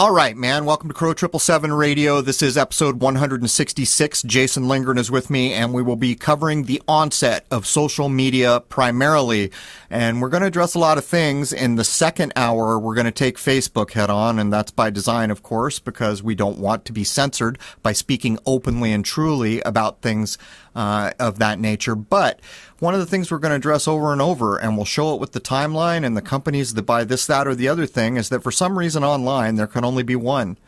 All right, man. Welcome to Crow 777 Radio. This is episode 166. Jason Lindgren is with me, and we will be covering the onset of social media primarily. And we're going to address a lot of things. In the second hour, we're going to take Facebook head on, and that's by design, of course, because we don't want to be censored by speaking openly and truly about things of that nature. But one of the things we're going to address over and over, and we'll show it with the timeline and the companies that buy this, that, or the other thing, is that for some reason online, there can only be one.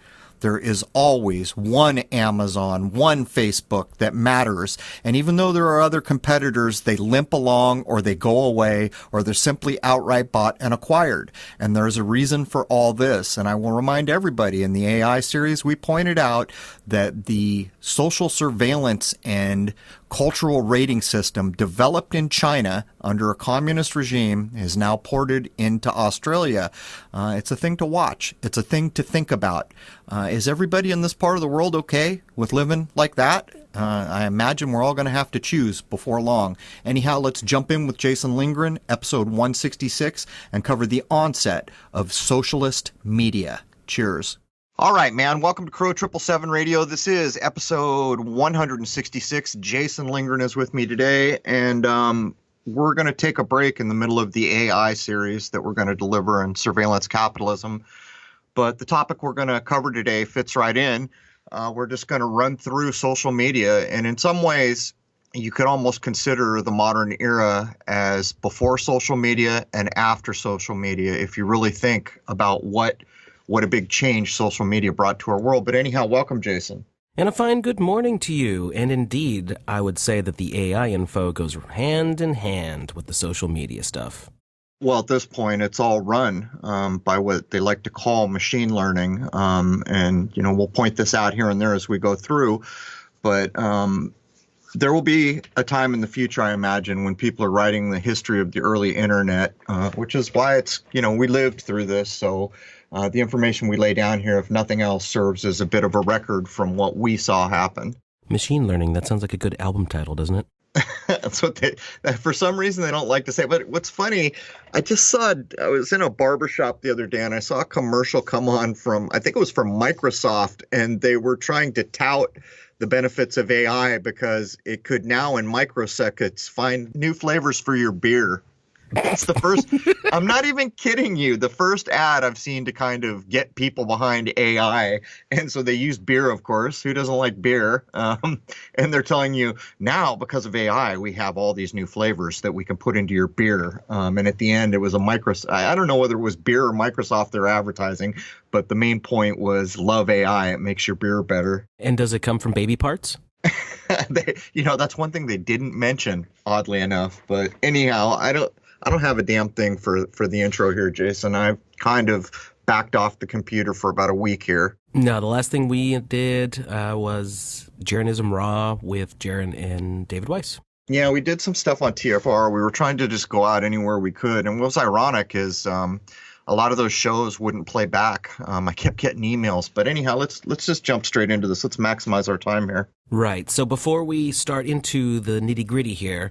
There is always one Amazon, one Facebook that matters. And even though there are other competitors, they limp along or they go away or they're simply outright bought and acquired. And there's a reason for all this. And I will remind everybody, in the AI series, we pointed out that the social surveillance and cultural rating system developed in China under a communist regime is now ported into Australia. It's a thing to watch. It's a thing to think about. Is everybody in this part of the world okay with living like that? I imagine we're all going to have to choose before long. Anyhow, let's jump in with Jason Lindgren, episode 166, and cover the onset of socialist media. Cheers. All right, man. Welcome to Crow 777 Radio. This is episode 166. Jason Lindgren is with me today, and we're going to take a break in the middle of the AI series that we're going to deliver in surveillance capitalism. But the topic we're going to cover today fits right in. We're just going to run through social media, and in some ways, you could almost consider the modern era as before social media and after social media, if you really think about what a big change social media brought to our world. But anyhow, welcome, Jason. And a fine good morning to you. And indeed, I would say that the AI info goes hand in hand with the social media stuff. Well, at this point, it's all run by what they like to call machine learning. And, we'll point this out here and there as we go through. But there will be a time in the future, I imagine, when people are writing the history of the early internet, which is why it's, we lived through this. So the information we lay down here, if nothing else, serves as a bit of a record from what we saw happen. Machine learning, that sounds like a good album title, doesn't it? That's what for some reason, they don't like to say. But what's funny, I was in a barbershop the other day, and I saw a commercial come on I think it was from Microsoft, and they were trying to tout the benefits of AI because it could now in microseconds find new flavors for your beer. It's the first, I'm not even kidding you, the first ad I've seen to kind of get people behind AI. And so they use beer, of course. Who doesn't like beer? And they're telling you now, because of AI, we have all these new flavors that we can put into your beer. And at the end, it was I don't know whether it was beer or Microsoft they're advertising, but the main point was love AI. It makes your beer better. And does it come from baby parts? That's one thing they didn't mention, oddly enough. But anyhow, I don't have a damn thing for the intro here, Jason. I've kind of backed off the computer for about a week here. No, the last thing we did was Jaronism Raw with Jaron and David Weiss. Yeah, we did some stuff on TFR. We were trying to just go out anywhere we could. And what was ironic is a lot of those shows wouldn't play back. I kept getting emails. But anyhow, let's just jump straight into this. Let's maximize our time here. Right. So before we start into the nitty-gritty here,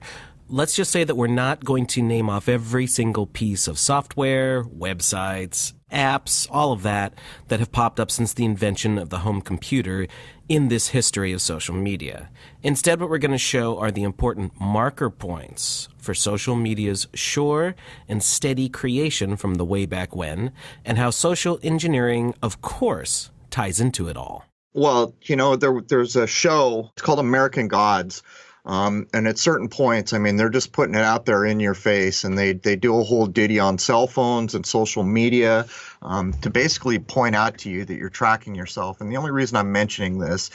let's just say that we're not going to name off every single piece of software, websites, apps, all of that have popped up since the invention of the home computer in this history of social media. Instead, what we're going to show are the important marker points for social media's sure and steady creation from the way back when, and how social engineering, of course, ties into it all. Well, there's a show, it's called American Gods. And at certain points, they're just putting it out there in your face, and they do a whole ditty on cell phones and social media to basically point out to you that you're tracking yourself. And the only reason I'm mentioning this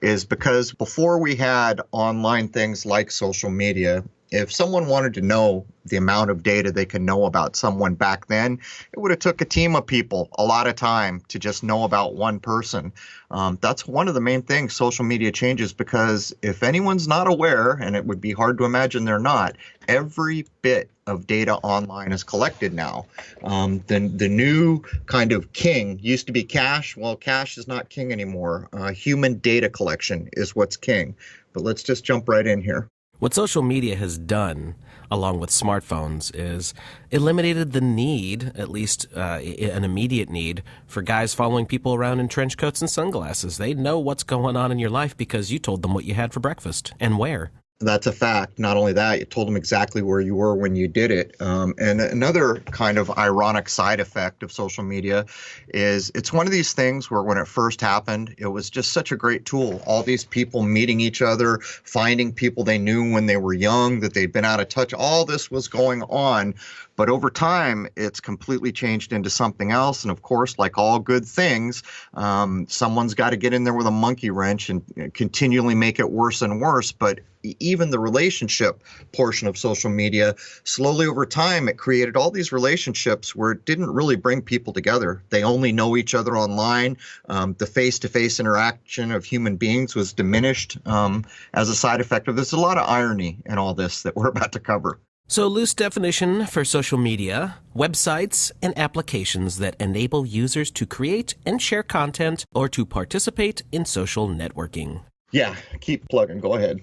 is because before we had online things like social media, if someone wanted to know the amount of data they can know about someone back then, it would have took a team of people a lot of time to just know about one person. That's one of the main things social media changes, because if anyone's not aware, and it would be hard to imagine they're not, every bit of data online is collected now. The new kind of king used to be cash. Well, cash is not king anymore. Human data collection is what's king. But let's just jump right in here. What social media has done along with smartphones, is eliminated the need, at least an immediate need, for guys following people around in trench coats and sunglasses. They know what's going on in your life because you told them what you had for breakfast and where. That's a fact. Not only that, you told them exactly where you were when you did it. And another kind of ironic side effect of social media is it's one of these things where when it first happened, it was just such a great tool. All these people meeting each other, finding people they knew when they were young, that they'd been out of touch. All this was going on. But over time, it's completely changed into something else. And of course, like all good things, someone's got to get in there with a monkey wrench and continually make it worse and worse. But even the relationship portion of social media, slowly over time, it created all these relationships where it didn't really bring people together. They only know each other online. The face-to-face interaction of human beings was diminished as a side effect of this. There's a lot of irony in all this that we're about to cover. So, loose definition for social media: websites and applications that enable users to create and share content or to participate in social networking. Yeah, keep plugging. Go ahead.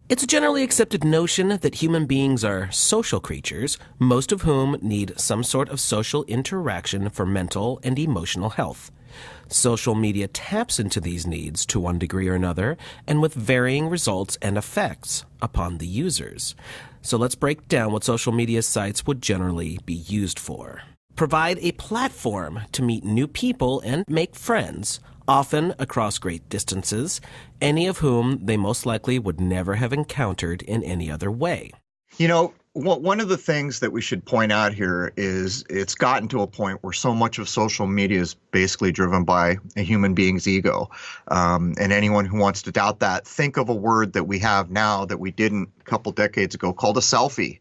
It's a generally accepted notion that human beings are social creatures, most of whom need some sort of social interaction for mental and emotional health. Social media taps into these needs to one degree or another, and with varying results and effects upon the users. So let's break down what social media sites would generally be used for. Provide a platform to meet new people and make friends, often across great distances, any of whom they most likely would never have encountered in any other way. You know, one of the things that we should point out here is it's gotten to a point where so much of social media is basically driven by a human being's ego. And anyone who wants to doubt that, think of a word that we have now that we didn't a couple decades ago called a selfie.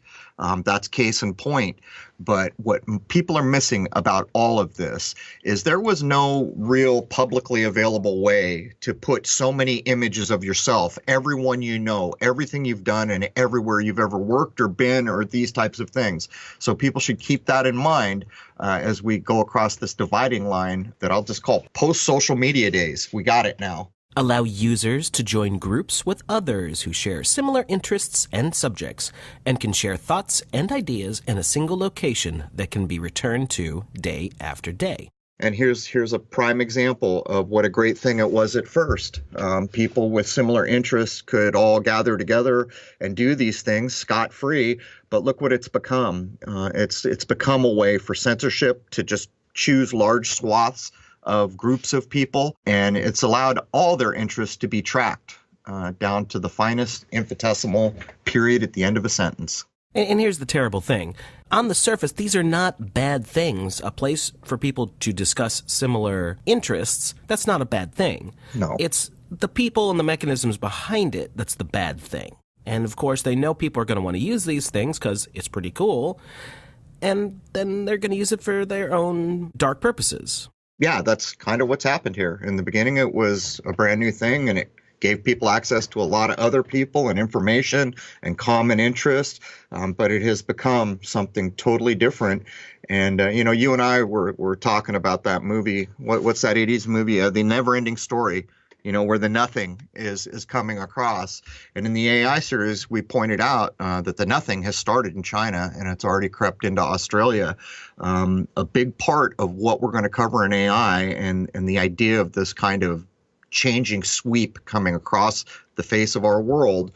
That's case in point. But what people are missing about all of this is there was no real publicly available way to put so many images of yourself, everyone you know, everything you've done, and everywhere you've ever worked or been, or these types of things. So people should keep that in mind as we go across this dividing line that I'll just call post-social media days. We got it now. Allow users to join groups with others who share similar interests and subjects and can share thoughts and ideas in a single location that can be returned to day after day. And here's a prime example of what a great thing it was at first. People with similar interests could all gather together and do these things scot-free. But look what it's become. It's become a way for censorship to just choose large swaths of groups of people, and it's allowed all their interests to be tracked down to the finest infinitesimal period at the end of a sentence. And here's the terrible thing. On the surface, these are not bad things. A place for people to discuss similar interests, that's not a bad thing. No. It's the people and the mechanisms behind it that's the bad thing. And of course, they know people are going to want to use these things because it's pretty cool, and then they're going to use it for their own dark purposes. Yeah, that's kind of what's happened here. In the beginning, it was a brand new thing, and it gave people access to a lot of other people and information and common interest, but it has become something totally different. And, you and I were talking about that movie. What's that 80s movie? The Never-Ending Story, where the nothing is coming across. And in the AI series, we pointed out that the nothing has started in China, and it's already crept into Australia. A big part of what we're going to cover in AI and the idea of this kind of changing sweep coming across the face of our world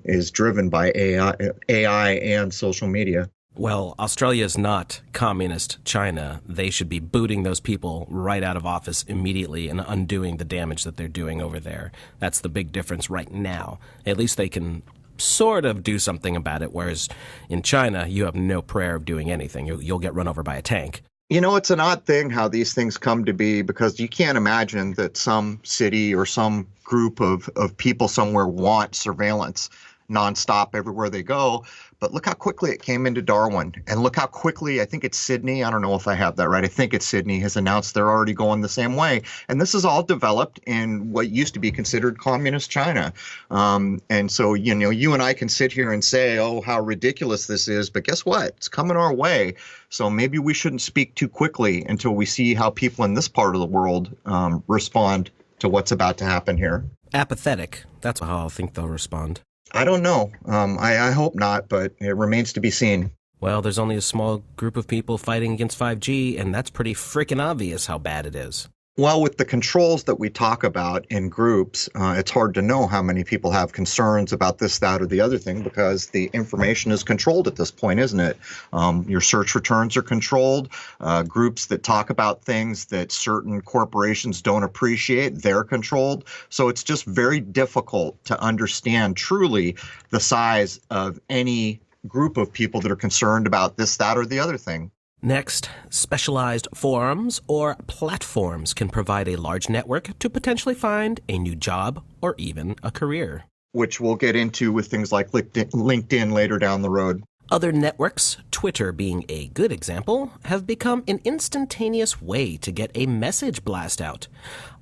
is driven by AI and social media. Well, Australia is not communist China. They should be booting those people right out of office immediately and undoing the damage that they're doing over there. That's the big difference right now. At least they can sort of do something about it, whereas in China, you have no prayer of doing anything. You'll get run over by a tank. It's an odd thing how these things come to be, because you can't imagine that some city or some group of people somewhere want surveillance nonstop everywhere they go. But look how quickly it came into Darwin, and look how quickly, I think it's Sydney, I don't know if I have that right, I think it's Sydney, has announced they're already going the same way. And this is all developed in what used to be considered communist China. And so, you and I can sit here and say, oh, how ridiculous this is, but guess what? It's coming our way. So maybe we shouldn't speak too quickly until we see how people in this part of the world respond to what's about to happen here. Apathetic. That's how I think they'll respond. I don't know. I hope not, but it remains to be seen. Well, there's only a small group of people fighting against 5G, and that's pretty freaking obvious how bad it is. Well, with the controls that we talk about in groups, it's hard to know how many people have concerns about this, that, or the other thing because the information is controlled at this point, isn't it? Your search returns are controlled. Groups that talk about things that certain corporations don't appreciate, they're controlled. So it's just very difficult to understand truly the size of any group of people that are concerned about this, that, or the other thing. Next, specialized forums or platforms can provide a large network to potentially find a new job or even a career, which we'll get into with things like LinkedIn later down the road. Other networks, Twitter being a good example, have become an instantaneous way to get a message blast out.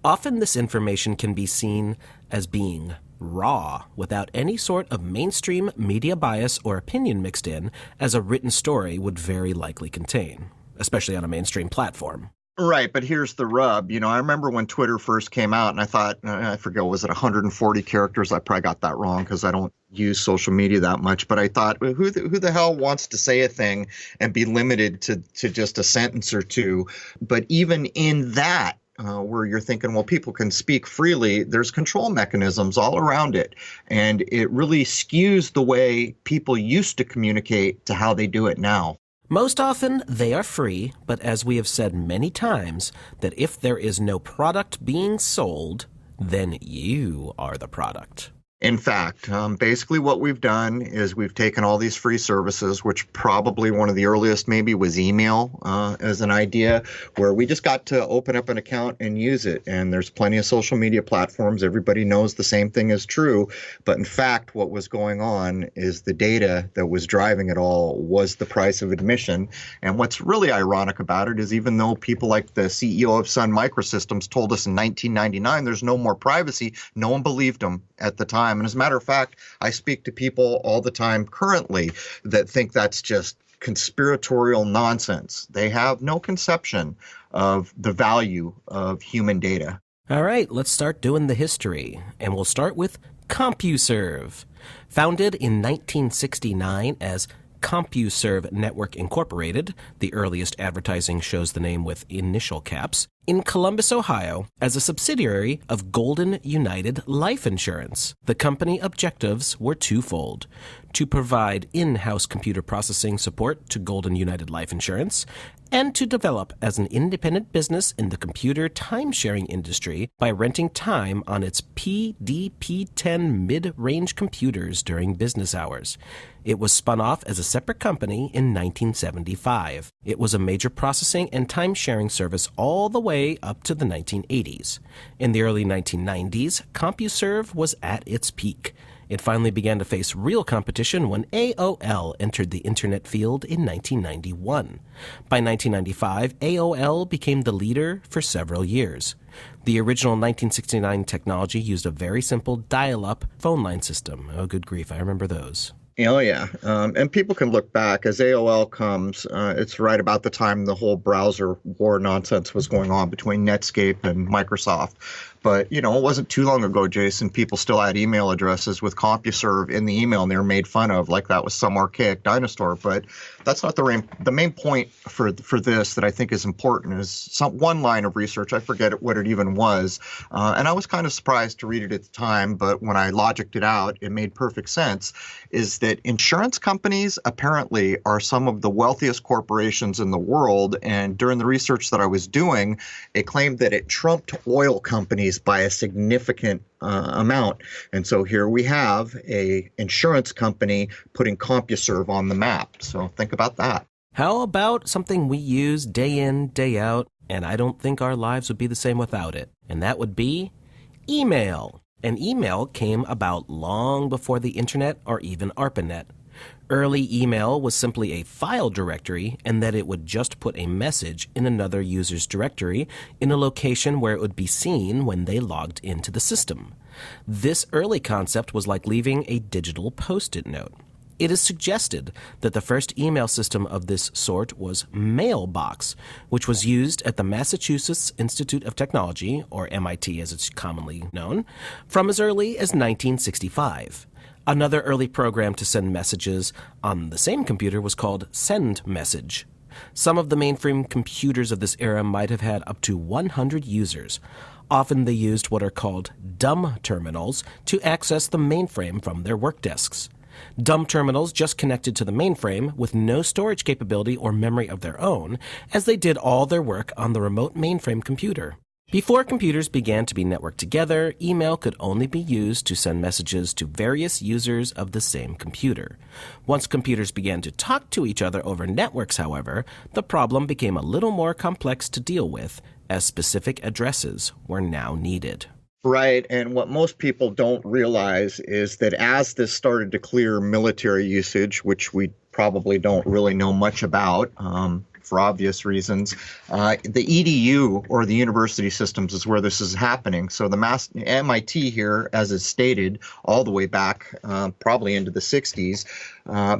Often this information can be seen as being raw, without any sort of mainstream media bias or opinion mixed in, as a written story would very likely contain, especially on a mainstream platform. Right, but here's the rub. I remember when Twitter first came out, and I thought, I forget, was it 140 characters? I probably got that wrong because I don't use social media that much. But I thought, who the hell wants to say a thing and be limited to just a sentence or two? But even in that, where you're thinking, well, people can speak freely, there's control mechanisms all around it. And it really skews the way people used to communicate to how they do it now. Most often, they are free, but as we have said many times, that if there is no product being sold, then you are the product. In fact, basically what we've done is we've taken all these free services, which probably one of the earliest maybe was email as an idea, where we just got to open up an account and use it. And there's plenty of social media platforms. Everybody knows the same thing is true. But in fact, what was going on is the data that was driving it all was the price of admission. And what's really ironic about it is even though people like the CEO of Sun Microsystems told us in 1999 there's no more privacy, no one believed them at the time. And as a matter of fact, I speak to people all the time currently that think that's just conspiratorial nonsense. They have no conception of the value of human data. All right, let's start doing the history. And we'll start with CompuServe. Founded in 1969 as CompuServe Network Incorporated, the earliest advertising shows the name with initial caps, in Columbus, Ohio, as a subsidiary of Golden United Life Insurance. The company objectives were twofold: to provide in-house computer processing support to Golden United Life Insurance, and to develop as an independent business in the computer time-sharing industry by renting time on its PDP-10 mid-range computers during business hours. It was spun off as a separate company in 1975. It was a major processing and time-sharing service all the way up to the 1980s. In the early 1990s, CompuServe was at its peak. It finally began to face real competition when AOL entered the internet field in 1991. By 1995, AOL became the leader for several years. The original 1969 technology used a very simple dial-up phone line system. Oh, good grief, I remember those. Oh, yeah. And people can look back. As AOL comes, it's right about the time the whole browser war nonsense was going on between Netscape and Microsoft. But, it wasn't too long ago, Jason, people still had email addresses with CompuServe in the email, and they were made fun of like that was some archaic dinosaur. But that's not the main point for this that I think is important is one line of research. I forget what it even was. And I was kind of surprised to read it at the time. But when I logicked it out, it made perfect sense, is that insurance companies apparently are some of the wealthiest corporations in the world. And during the research that I was doing, it claimed that it trumped oil companies by a significant amount. And so here we have a insurance company putting CompuServe on the map. So think about that. How about something we use day in, day out, and I don't think our lives would be the same without it, and that would be email. And email came about long before the internet or even ARPANET. Early email was simply a file directory, and that it would just put a message in another user's directory in a location where it would be seen when they logged into the system. This early concept was like leaving a digital post-it note. It is suggested that the first email system of this sort was Mailbox, which was used at the Massachusetts Institute of Technology, or MIT as it's commonly known, from as early as 1965. Another early program to send messages on the same computer was called Send Message. Some of the mainframe computers of this era might have had up to 100 users. Often they used what are called dumb terminals to access the mainframe from their work desks. Dumb terminals just connected to the mainframe with no storage capability or memory of their own, as they did all their work on the remote mainframe computer. Before computers began to be networked together, email could only be used to send messages to various users of the same computer. Once computers began to talk to each other over networks, however, the problem became a little more complex to deal with, as specific addresses were now needed. Right. And what most people don't realize is that as this started to clear military usage, which we probably don't really know much about, for obvious reasons, the EDU, or the university systems, is where this is happening. So the MIT here, as is stated, all the way back probably into the 60s,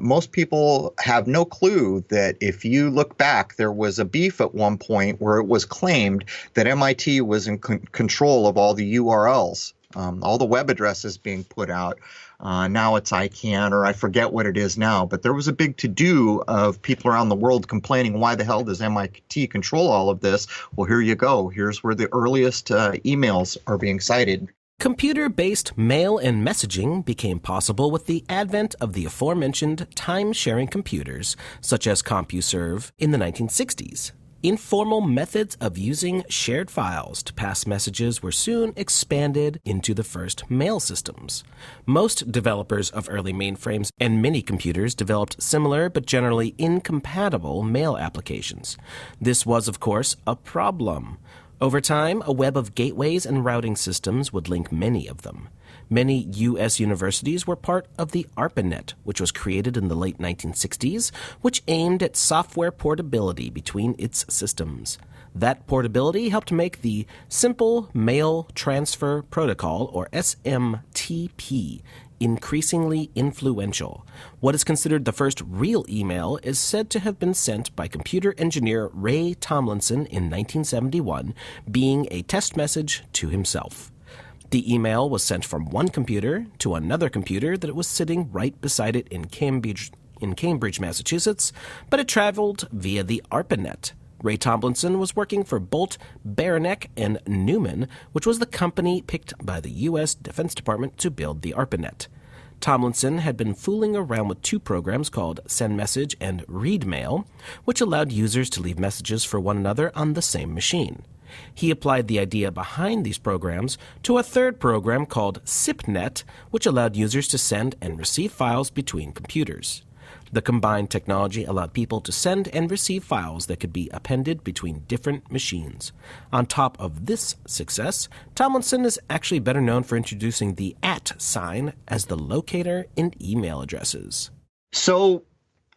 most people have no clue that if you look back, there was a beef at one point where it was claimed that MIT was in control of all the URLs, all the web addresses being put out. Now it's ICANN, or I forget what it is now, but there was a big to-do of people around the world complaining, why the hell does MIT control all of this? Well, here you go. Here's where the earliest emails are being cited. Computer-based mail and messaging became possible with the advent of the aforementioned time-sharing computers, such as CompuServe, in the 1960s. Informal methods of using shared files to pass messages were soon expanded into the first mail systems. Most developers of early mainframes and mini-computers developed similar but generally incompatible mail applications. This was, of course, a problem. Over time, a web of gateways and routing systems would link many of them. Many U.S. universities were part of the ARPANET, which was created in the late 1960s, which aimed at software portability between its systems. That portability helped make the Simple Mail Transfer Protocol, or SMTP, increasingly influential. What is considered the first real email is said to have been sent by computer engineer Ray Tomlinson in 1971, being a test message to himself. The email was sent from one computer to another computer that was sitting right beside it in Cambridge, Massachusetts, but it traveled via the ARPANET. Ray Tomlinson was working for Bolt, Beranek, and Newman, which was the company picked by the U.S. Defense Department to build the ARPANET. Tomlinson had been fooling around with two programs called SendMessage and ReadMail, which allowed users to leave messages for one another on the same machine. He applied the idea behind these programs to a third program called SIPNet, which allowed users to send and receive files between computers. The combined technology allowed people to send and receive files that could be appended between different machines. On top of this success, Tomlinson is actually better known for introducing the @ sign as the locator in email addresses. So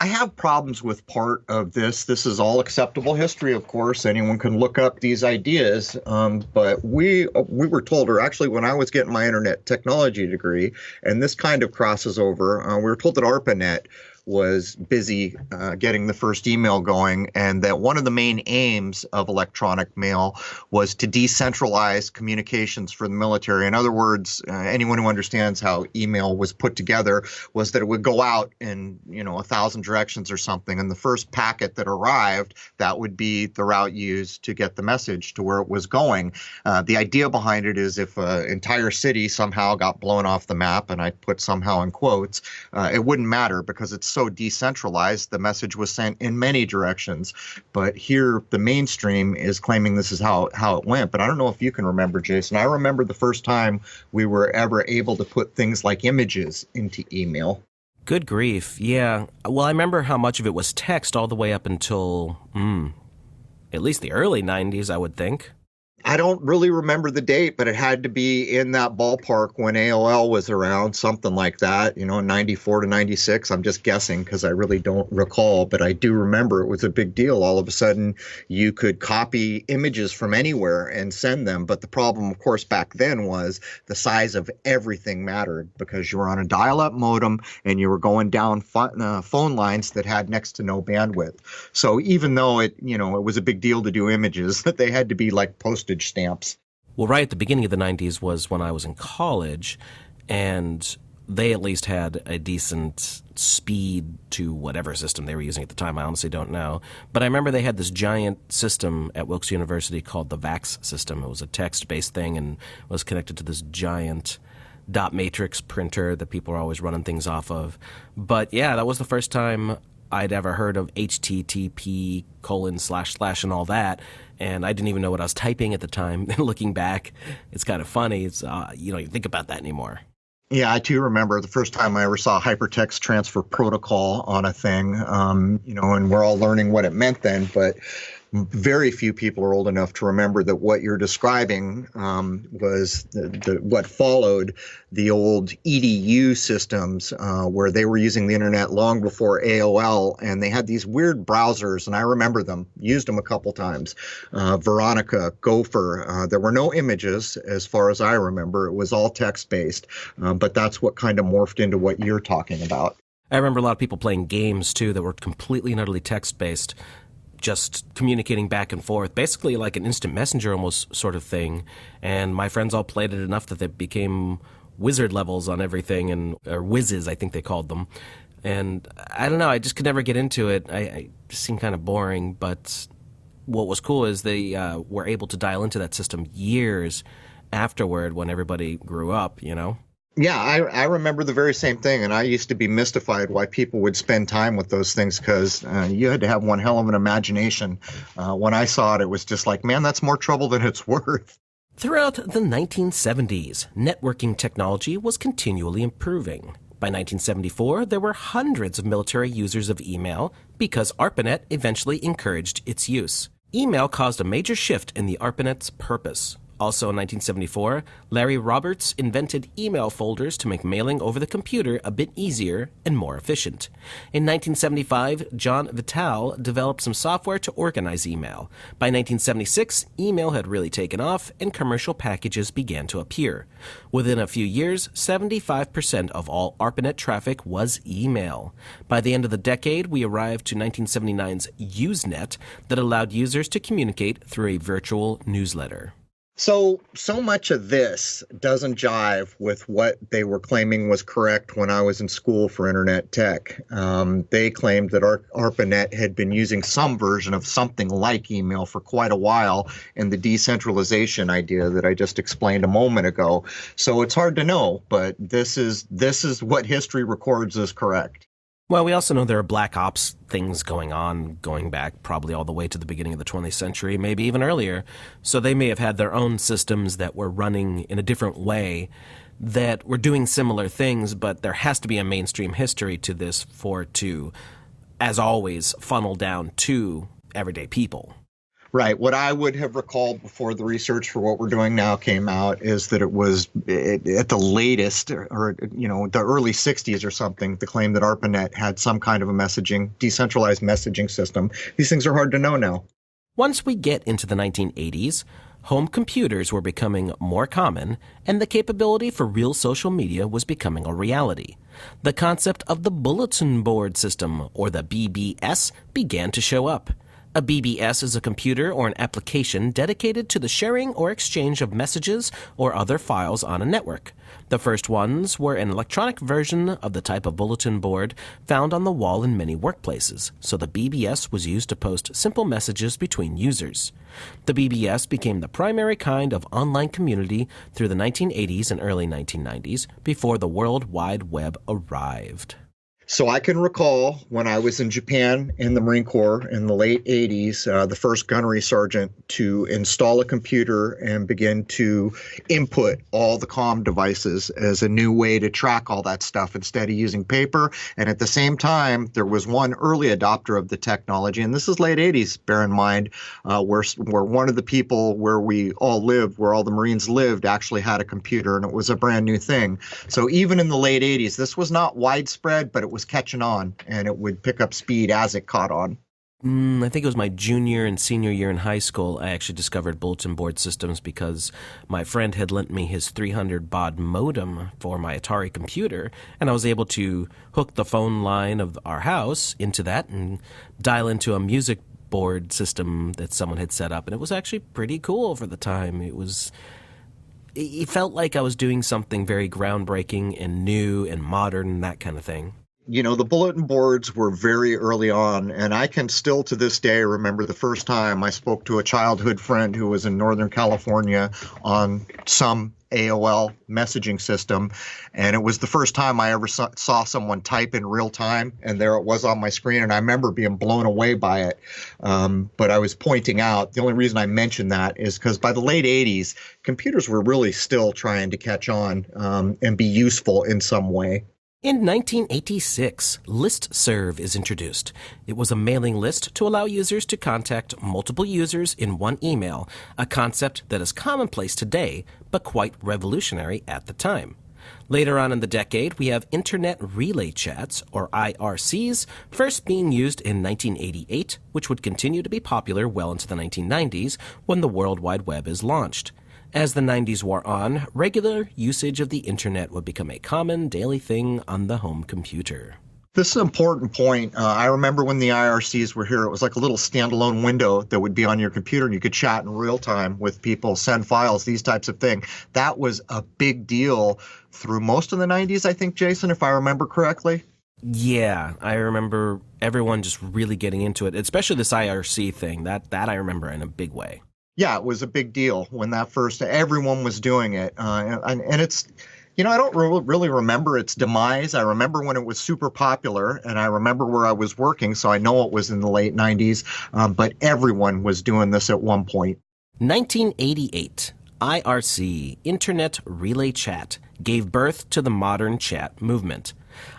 I have problems with part of this. This is all acceptable history, of course. Anyone can look up these ideas. But we were told, or actually when I was getting my internet technology degree, and this kind of crosses over, we were told that ARPANET was busy getting the first email going, and that one of the main aims of electronic mail was to decentralize communications for the military. In other words, anyone who understands how email was put together was that it would go out in 1,000 directions or something, and the first packet that arrived, that would be the route used to get the message to where it was going. The idea behind it is if an entire city somehow got blown off the map, and I put somehow in quotes, it wouldn't matter because it's so decentralized, the message was sent in many directions. But here, the mainstream is claiming this is how it went. But I don't know if you can remember, Jason. I remember the first time we were ever able to put things like images into email. Good grief, yeah. Well, I remember how much of it was text all the way up until, at least the early 90s, I would think. I don't really remember the date, but it had to be in that ballpark when AOL was around, something like that, 94 to 96. I'm just guessing because I really don't recall, but I do remember it was a big deal. All of a sudden, you could copy images from anywhere and send them. But the problem, of course, back then was the size of everything mattered because you were on a dial-up modem and you were going down phone lines that had next to no bandwidth. So even though it was a big deal to do images, that they had to be like postage stamps. Well, right at the beginning of the 90s was when I was in college, and they at least had a decent speed to whatever system they were using at the time. I honestly don't know. But I remember they had this giant system at Wilkes University called the VAX system. It was a text-based thing and was connected to this giant dot matrix printer that people were always running things off of. But yeah, that was the first time I'd ever heard of HTTP : / and all that. And I didn't even know what I was typing at the time. Looking back, it's kind of funny. It's you don't even think about that anymore. Yeah, I too remember the first time I ever saw hypertext transfer protocol on a thing, and we're all learning what it meant then, but very few people are old enough to remember that what you're describing was what followed the old EDU systems where they were using the internet long before AOL, and they had these weird browsers, and I remember them, used them a couple times. Veronica, Gopher, there were no images as far as I remember. It was all text-based, but that's what kind of morphed into what you're talking about. I remember a lot of people playing games, too, that were completely and utterly text-based, just communicating back and forth, basically like an instant messenger almost sort of thing. And my friends all played it enough that they became wizard levels on everything, or whizzes, I think they called them. And I don't know, I just could never get into it. I just seemed kind of boring. But what was cool is they were able to dial into that system years afterward when everybody grew up, you know? Yeah, I remember the very same thing, and I used to be mystified why people would spend time with those things because you had to have one hell of an imagination. When I saw it, it was just like, man, that's more trouble than it's worth. Throughout the 1970s, networking technology was continually improving. By 1974, there were hundreds of military users of email because ARPANET eventually encouraged its use. Email caused a major shift in the ARPANET's purpose. Also in 1974, Larry Roberts invented email folders to make mailing over the computer a bit easier and more efficient. In 1975, John Vitale developed some software to organize email. By 1976, email had really taken off and commercial packages began to appear. Within a few years, 75% of all ARPANET traffic was email. By the end of the decade, we arrived to 1979's Usenet that allowed users to communicate through a virtual newsletter. So much of this doesn't jive with what they were claiming was correct when I was in school for internet tech. They claimed that ARPANET had been using some version of something like email for quite a while in the decentralization idea that I just explained a moment ago. So it's hard to know, but this is what history records as correct. Well, we also know there are black ops things going on, going back probably all the way to the beginning of the 20th century, maybe even earlier. So they may have had their own systems that were running in a different way that were doing similar things, but there has to be a mainstream history to this for it to, as always, funnel down to everyday people. Right. What I would have recalled before the research for what we're doing now came out is that it was at the latest or the early 60s or something, the claim that ARPANET had some kind of a decentralized messaging system. These things are hard to know now. Once we get into the 1980s, home computers were becoming more common and the capability for real social media was becoming a reality. The concept of the bulletin board system, or the BBS, began to show up. A BBS is a computer or an application dedicated to the sharing or exchange of messages or other files on a network. The first ones were an electronic version of the type of bulletin board found on the wall in many workplaces, so the BBS was used to post simple messages between users. The BBS became the primary kind of online community through the 1980s and early 1990s before the World Wide Web arrived. So I can recall when I was in Japan in the Marine Corps in the late 80s, the first gunnery sergeant to install a computer and begin to input all the comm devices as a new way to track all that stuff instead of using paper. And at the same time, there was one early adopter of the technology, and this is late 80s, bear in mind, where one of the people where we all lived, where all the Marines lived, actually had a computer, and it was a brand new thing. So even in the late 80s, this was not widespread, but it was catching on, and it would pick up speed as it caught on. I think it was my junior and senior year in high school, I actually discovered bulletin board systems because my friend had lent me his 300 baud modem for my Atari computer, and I was able to hook the phone line of our house into that and dial into a music board system that someone had set up, and it was actually pretty cool for the time. It was It felt like I was doing something very groundbreaking and new and modern and that kind of thing. You know, the bulletin boards were very early on, and I can still to this day remember the first time I spoke to a childhood friend who was in Northern California on some AOL messaging system. And it was the first time I ever saw someone type in real time, and there it was on my screen. And I remember being blown away by it. But I was pointing out, the only reason I mentioned that is because by the late 80s, computers were really still trying to catch on and be useful in some way. In 1986, listserv is introduced. It was a mailing list to allow users to contact multiple users in one email, a concept that is commonplace today, but quite revolutionary at the time. Later on in the decade, we have Internet Relay Chats, or IRCs, first being used in 1988, which would continue to be popular well into the 1990s when the World Wide Web is launched. As the 90s wore on, regular usage of the internet would become a common daily thing on the home computer. This is an important point. I remember when the IRCs were here, it was like a little standalone window that would be on your computer, and you could chat in real time with people, send files, these types of things. That was a big deal through most of the 90s, I think, Jason, if I remember correctly. Yeah, I remember everyone just really getting into it, especially this IRC thing. That I remember in a big way. Yeah, it was a big deal when that first, everyone was doing it. And it's, you know, I don't really remember its demise. I remember when it was super popular, and I remember where I was working, so I know it was in the late 90s, but everyone was doing this at one point. 1988, IRC, Internet Relay Chat, gave birth to the modern chat movement.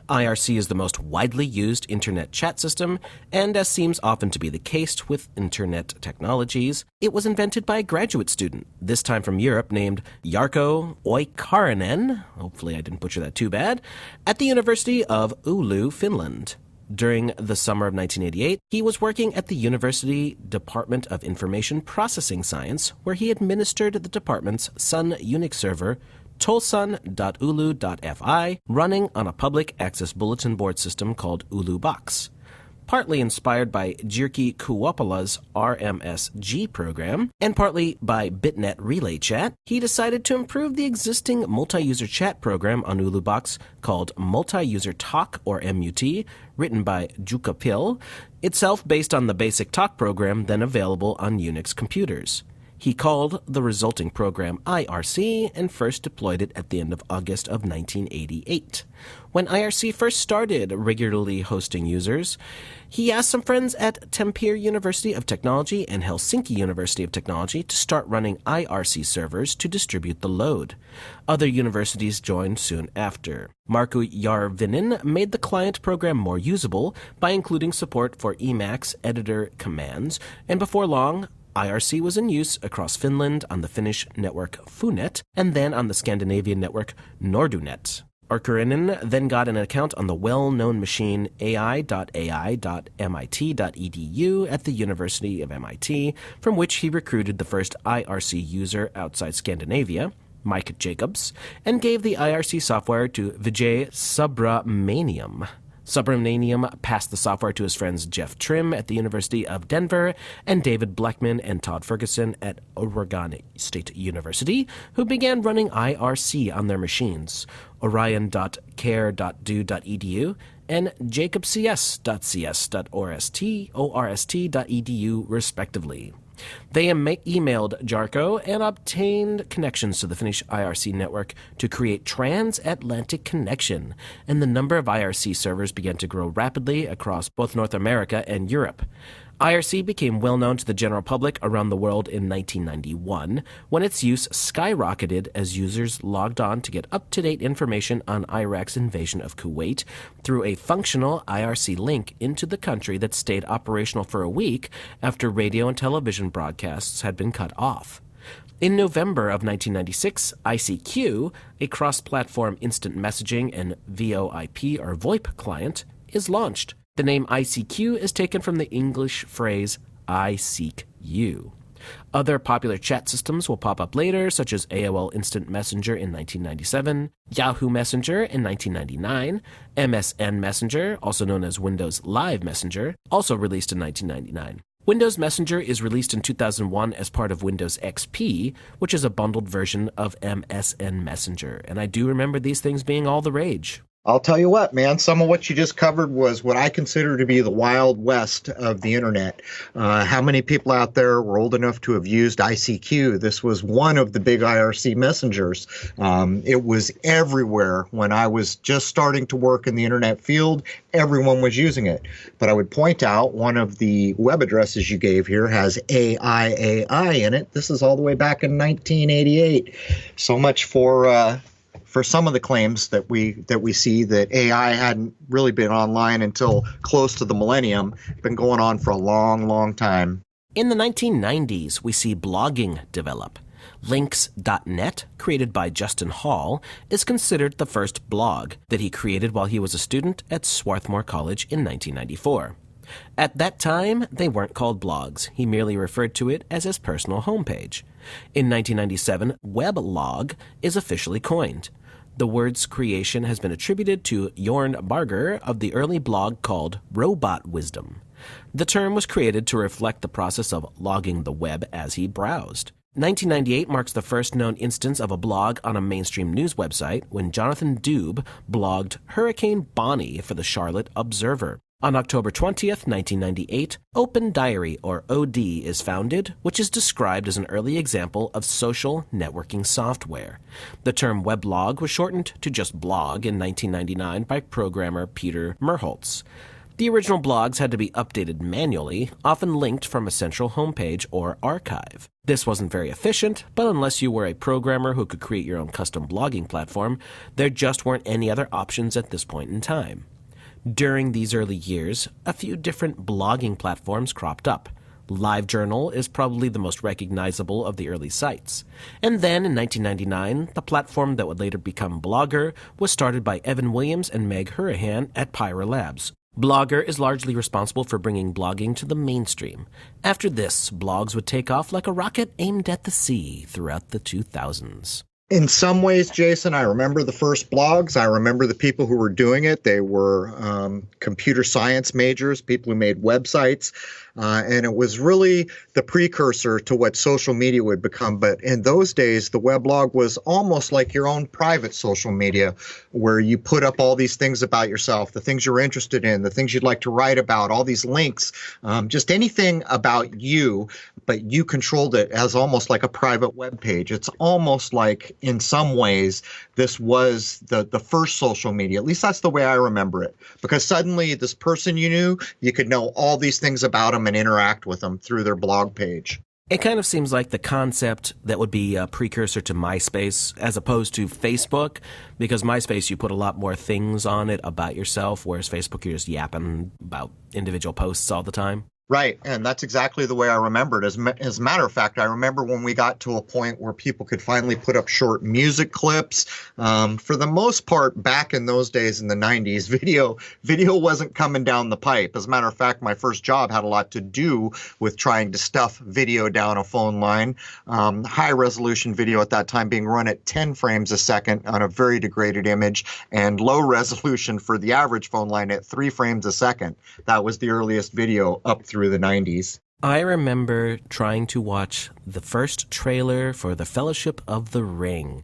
IRC is the most widely used internet chat system, and as seems often to be the case with internet technologies, it was invented by a graduate student, this time from Europe, named Jarkko Oikarinen, hopefully I didn't butcher that too bad, at the University of Oulu, Finland. During the summer of 1988, he was working at the University Department of Information Processing Science, where he administered the department's Sun Unix server, tolsun.ulu.fi, running on a public access bulletin board system called Oulu Box. Partly inspired by Jyrki Kuopala's RMSG program, and partly by BitNet Relay Chat, he decided to improve the existing multi-user chat program on Oulu Box called Multi-User Talk, or MUT, written by Jukka Pil, itself based on the basic talk program then available on Unix computers. He called the resulting program IRC and first deployed it at the end of August of 1988. When IRC first started regularly hosting users, he asked some friends at Tampere University of Technology and Helsinki University of Technology to start running IRC servers to distribute the load. Other universities joined soon after. Markku Järvinen made the client program more usable by including support for Emacs editor commands, and before long, IRC was in use across Finland on the Finnish network Funet, and then on the Scandinavian network Nordunet. Arkurinen then got an account on the well-known machine ai.ai.mit.edu at the University of MIT, from which he recruited the first IRC user outside Scandinavia, Mike Jacobs, and gave the IRC software to Vijay Subramaniam. Subramaniam passed the software to his friends Jeff Trim at the University of Denver and David Blackman and Todd Ferguson at Oregon State University, who began running IRC on their machines, orion.care.do.edu and jacobcs.cs.orst.edu, respectively. They emailed Jarkko and obtained connections to the Finnish IRC network to create transatlantic connection, and the number of IRC servers began to grow rapidly across both North America and Europe. IRC became well known to the general public around the world in 1991, when its use skyrocketed as users logged on to get up-to-date information on Iraq's invasion of Kuwait through a functional IRC link into the country that stayed operational for a week after radio and television broadcasts had been cut off. In November of 1996, ICQ, a cross-platform instant messaging and VoIP or VoIP client, is launched. The name ICQ is taken from the English phrase, I seek you. Other popular chat systems will pop up later, such as AOL Instant Messenger in 1997, Yahoo Messenger in 1999, MSN Messenger, also known as Windows Live Messenger, also released in 1999. Windows Messenger is released in 2001 as part of Windows XP, which is a bundled version of MSN Messenger. And I do remember these things being all the rage. I'll tell you what, man, some of what you just covered was what I consider to be the Wild West of the internet. How many people out there were old enough to have used ICQ? This was one of the big IRC messengers. It was everywhere when I was just starting to work in the internet field. Everyone was using it. But I would point out one of the web addresses you gave here has AIAI in it. This is all the way back in 1988. So much for some of the claims that we see that AI hadn't really been online until close to the millennium. Been going on for a long, long time. In the 1990s, we see blogging develop. Links.net, created by Justin Hall, is considered the first blog that he created while he was a student at Swarthmore College in 1994. At that time, they weren't called blogs. He merely referred to it as his personal homepage. In 1997, weblog is officially coined. The word's creation has been attributed to Jorn Barger of the early blog called Robot Wisdom. The term was created to reflect the process of logging the web as he browsed. 1998 marks the first known instance of a blog on a mainstream news website when Jonathan Dube blogged Hurricane Bonnie for the Charlotte Observer. On October 20th, 1998, Open Diary, or OD, is founded, which is described as an early example of social networking software. The term weblog was shortened to just blog in 1999 by programmer Peter Merholtz. The original blogs had to be updated manually, often linked from a central homepage or archive. This wasn't very efficient, but unless you were a programmer who could create your own custom blogging platform, there just weren't any other options at this point in time. During these early years, a few different blogging platforms cropped up. LiveJournal is probably the most recognizable of the early sites. And then in 1999, the platform that would later become Blogger was started by Evan Williams and Meg Hurahan at Pyra Labs. Blogger is largely responsible for bringing blogging to the mainstream. After this, blogs would take off like a rocket aimed at the sea throughout the 2000s. In some ways, Jason, I remember the first blogs. I remember the people who were doing it. They were computer science majors, people who made websites. And it was really the precursor to what social media would become. But in those days, the weblog was almost like your own private social media, where you put up all these things about yourself, the things you're interested in, the things you'd like to write about, all these links, just anything about you, but you controlled it as almost like a private web page. It's almost like, in some ways, this was the first social media. At least that's the way I remember it. Because suddenly this person you knew, you could know all these things about them and interact with them through their blog page. It kind of seems like the concept that would be a precursor to MySpace as opposed to Facebook, because MySpace, you put a lot more things on it about yourself, whereas Facebook, you're just yapping about individual posts all the time. Right, and that's exactly the way I remember it. As a matter of fact, I remember when we got to a point where people could finally put up short music clips. For the most part, back in those days in the 90s, video wasn't coming down the pipe. As a matter of fact, my first job had a lot to do with trying to stuff video down a phone line. High-resolution video at that time being run at 10 frames a second on a very degraded image, and low resolution for the average phone line at 3 frames a second. That was the earliest video up through the 90s. I remember trying to watch the first trailer for The Fellowship of the Ring,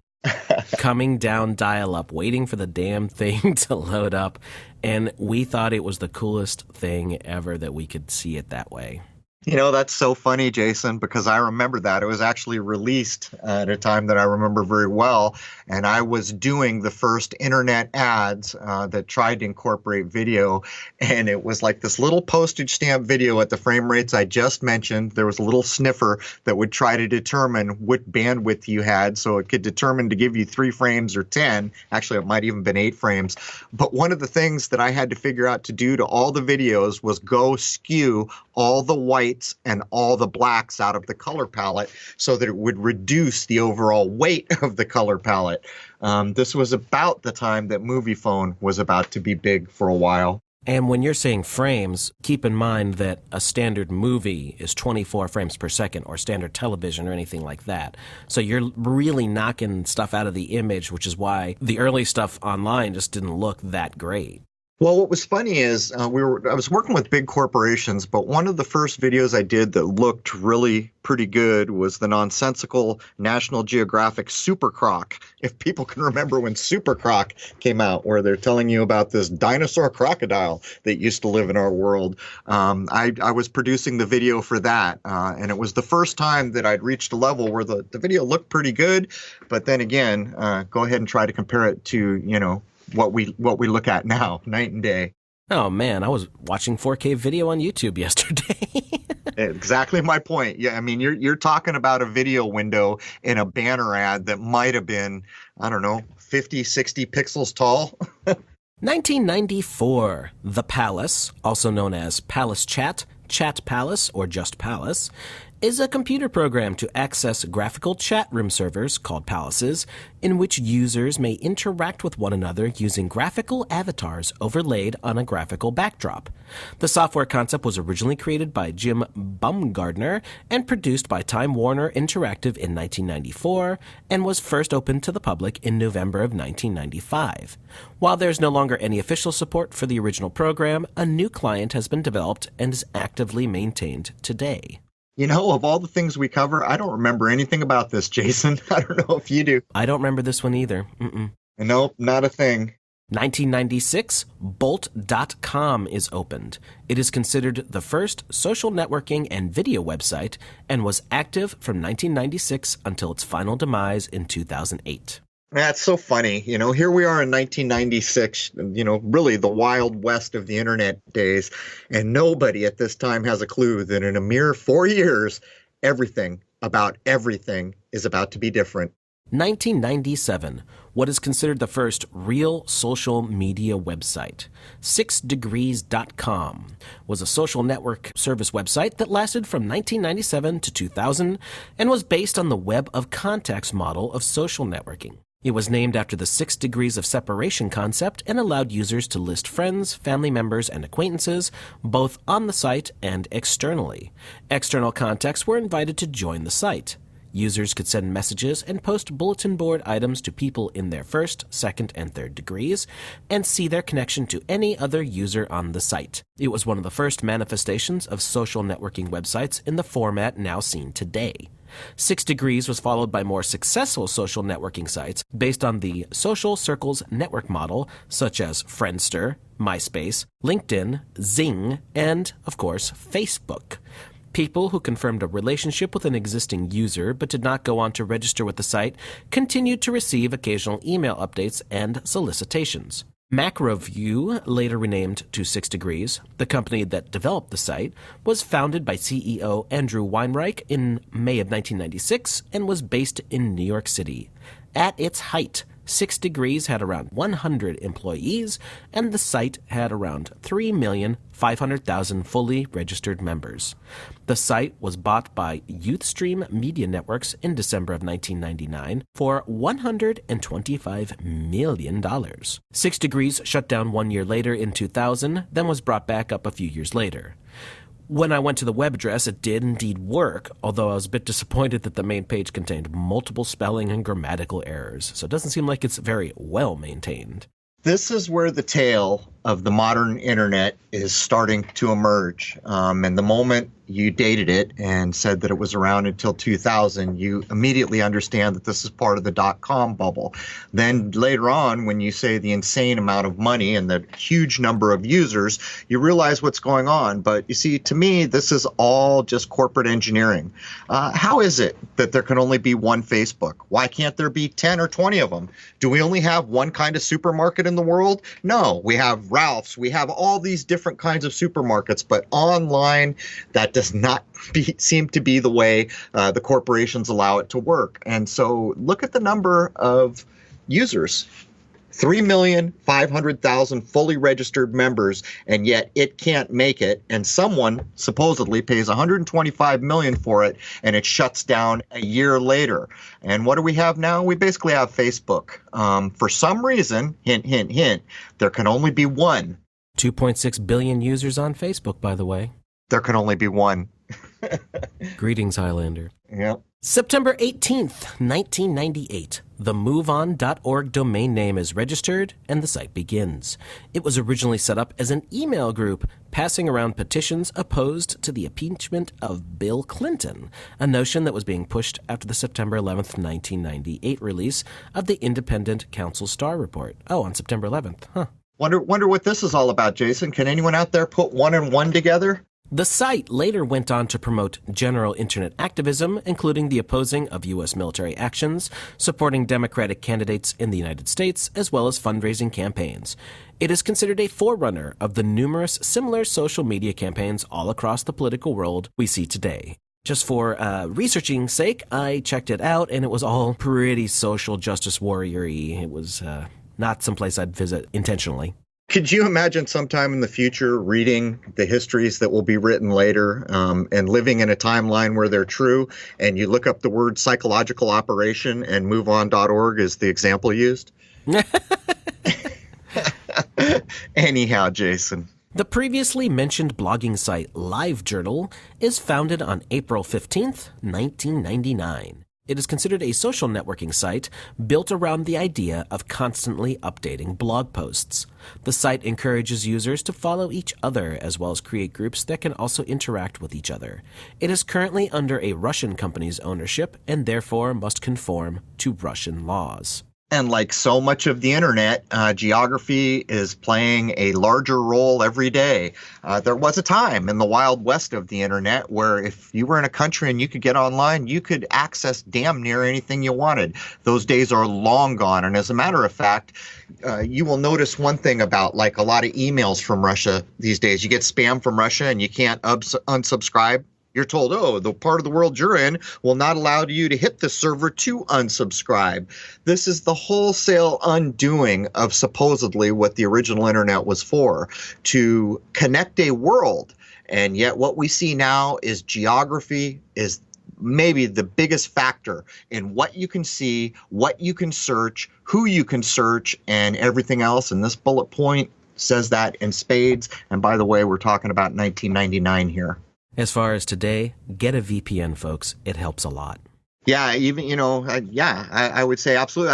coming down dial-up, waiting for the damn thing to load up, and we thought it was the coolest thing ever that we could see it that way. You know, that's so funny, Jason, because I remember that. It was actually released at a time that I remember very well, and I was doing the first internet ads that tried to incorporate video, and it was like this little postage stamp video at the frame rates I just mentioned. There was a little sniffer that would try to determine what bandwidth you had, so it could determine to give you 3 frames or 10. Actually, it might even been 8 frames. But one of the things that I had to figure out to do to all the videos was go skew all the whites and all the blacks out of the color palette so that it would reduce the overall weight of the color palette. This was about the time that Moviefone was about to be big for a while. And when you're saying frames, keep in mind that a standard movie is 24 frames per second, or standard television or anything like that. So you're really knocking stuff out of the image, which is why the early stuff online just didn't look that great. Well, what was funny is I was working with big corporations, but one of the first videos I did that looked really pretty good was the nonsensical National Geographic Super Croc. If people can remember when Super Croc came out, where they're telling you about this dinosaur crocodile that used to live in our world. I was producing the video for that, and it was the first time that I'd reached a level where the video looked pretty good. But then again, go ahead and try to compare it to, what we look at now, night and day. Oh man, I was watching 4K video on YouTube yesterday. Exactly my point. Yeah, I mean, you're talking about a video window in a banner ad that might have been, I don't know, 50, 60 pixels tall. 1994, The Palace, also known as Palace Chat, Chat Palace, or just Palace, is a computer program to access graphical chat room servers, called palaces, in which users may interact with one another using graphical avatars overlaid on a graphical backdrop. The software concept was originally created by Jim Baumgardner and produced by Time Warner Interactive in 1994 and was first opened to the public in November of 1995. While there's no longer any official support for the original program, a new client has been developed and is actively maintained today. Of all the things we cover, I don't remember anything about this, Jason. I don't know if you do. I don't remember this one either. Nope, not a thing. 1996, Bolt.com is opened. It is considered the first social networking and video website and was active from 1996 until its final demise in 2008. That's so funny. Here we are in 1996, really the wild west of the internet days. And nobody at this time has a clue that in a mere 4 years, everything about everything is about to be different. 1997, what is considered the first real social media website. 6degrees.com was a social network service website that lasted from 1997 to 2000 and was based on the web of contacts model of social networking. It was named after the 6 degrees of separation concept and allowed users to list friends, family members, and acquaintances, both on the site and externally. External contacts were invited to join the site. Users could send messages and post bulletin board items to people in their first, second, and third degrees, and see their connection to any other user on the site. It was one of the first manifestations of social networking websites in the format now seen today. 6 Degrees was followed by more successful social networking sites based on the social circles network model, such as Friendster, MySpace, LinkedIn, Zing, and, of course, Facebook. People who confirmed a relationship with an existing user but did not go on to register with the site continued to receive occasional email updates and solicitations. MacroView, later renamed to 6 Degrees, the company that developed the site, was founded by CEO Andrew Weinreich in May of 1996 and was based in New York City. At its height, 6 Degrees had around 100 employees, and the site had around 3,500,000 fully registered members. The site was bought by Youthstream Media Networks in December of 1999 for $125 million. 6 Degrees shut down 1 year later in 2000, then was brought back up a few years later. When I went to the web address, it did indeed work, although I was a bit disappointed that the main page contained multiple spelling and grammatical errors, so it doesn't seem like it's very well maintained. This is where the tale of the modern internet is starting to emerge. And the moment you dated it and said that it was around until 2000, you immediately understand that this is part of the dot-com bubble. Then later on, when you say the insane amount of money and the huge number of users, you realize what's going on. But you see, to me, this is all just corporate engineering. How is it that there can only be one Facebook? Why can't there be 10 or 20 of them? Do we only have one kind of supermarket in the world? No, we have Ralph's. We have all these different kinds of supermarkets, but online, that does not seem to be the way the corporations allow it to work. And so look at the number of users. 3,500,000 fully registered members, and yet it can't make it. And someone supposedly pays $125 million for it, and it shuts down a year later. And what do we have now? We basically have Facebook. For some reason, hint, hint, hint, there can only be one. 2.6 billion users on Facebook, by the way. There can only be one. Greetings, Highlander. Yep. September 18th, 1998. The MoveOn.org domain name is registered and the site begins. It was originally set up as an email group passing around petitions opposed to the impeachment of Bill Clinton, a notion that was being pushed after the September 11th, 1998 release of the Independent Counsel Star Report. Oh, on September 11th. Huh. Wonder what this is all about, Jason. Can anyone out there put one and one together? The site later went on to promote general internet activism, including the opposing of U.S. military actions, supporting Democratic candidates in the United States, as well as fundraising campaigns. It is considered a forerunner of the numerous similar social media campaigns all across the political world we see today. Just for researching sake, I checked it out, and it was all pretty social justice warrior-y. It was not someplace I'd visit intentionally. Could you imagine sometime in the future reading the histories that will be written later and living in a timeline where they're true, and you look up the word psychological operation and moveon.org is the example used? Anyhow, Jason. The previously mentioned blogging site LiveJournal is founded on April 15th, 1999. It is considered a social networking site built around the idea of constantly updating blog posts. The site encourages users to follow each other as well as create groups that can also interact with each other. It is currently under a Russian company's ownership and therefore must conform to Russian laws. And like so much of the internet, geography is playing a larger role every day. There was a time in the Wild West of the internet where if you were in a country and you could get online, you could access damn near anything you wanted. Those days are long gone. And as a matter of fact, you will notice one thing about like a lot of emails from Russia these days. You get spam from Russia and you can't unsubscribe. You're told, oh, the part of the world you're in will not allow you to hit the server to unsubscribe. This is the wholesale undoing of supposedly what the original internet was for, to connect a world. And yet what we see now is geography is maybe the biggest factor in what you can see, what you can search, who you can search, and everything else. And this bullet point says that in spades. And by the way, we're talking about 1999 here. As far as today, get a VPN, folks. It helps a lot. Yeah, even, I would say absolutely.